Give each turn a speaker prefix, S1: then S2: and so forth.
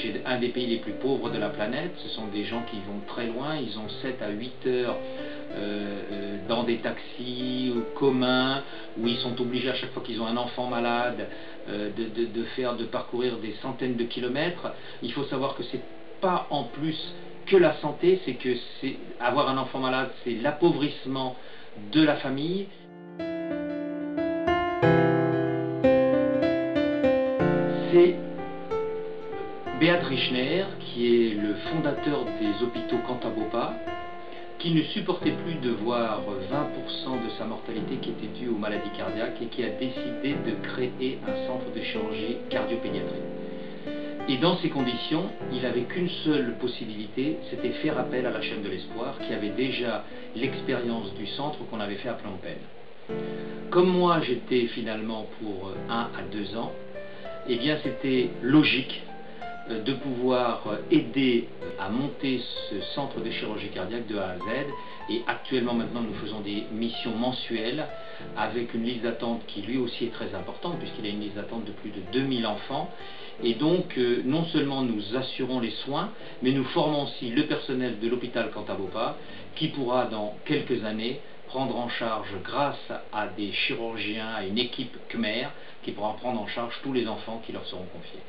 S1: Cambodge est un des pays les plus pauvres de la planète. Ce sont des gens qui vont très loin, ils ont 7 à 8 heures dans des taxis communs, où ils sont obligés à chaque fois qu'ils ont un enfant malade de parcourir des centaines de kilomètres. Il faut savoir que c'est pas en plus que la santé, c'est que avoir un enfant malade, c'est l'appauvrissement de la famille. C'est Beat Richner, qui est le fondateur des hôpitaux Kantabopa, qui ne supportait plus de voir 20% de sa mortalité qui était due aux maladies cardiaques et qui a décidé de créer un centre de chirurgie cardiopédiatrique. Et dans ces conditions, il n'avait qu'une seule possibilité, c'était faire appel à la chaîne de l'espoir, qui avait déjà l'expérience du centre qu'on avait fait à Phnom Penh. Comme moi, j'étais finalement pour 1 à 2 ans, eh bien c'était logique de pouvoir aider à monter ce centre de chirurgie cardiaque de A à Z. Et actuellement, maintenant, nous faisons des missions mensuelles avec une liste d'attente qui lui aussi est très importante, puisqu'il a une liste d'attente de plus de 2000 enfants. Et donc, non seulement nous assurons les soins, mais nous formons aussi le personnel de l'hôpital Kantabopa, qui pourra dans quelques années prendre en charge, grâce à des chirurgiens, à une équipe Khmer, qui pourra prendre en charge tous les enfants qui leur seront confiés.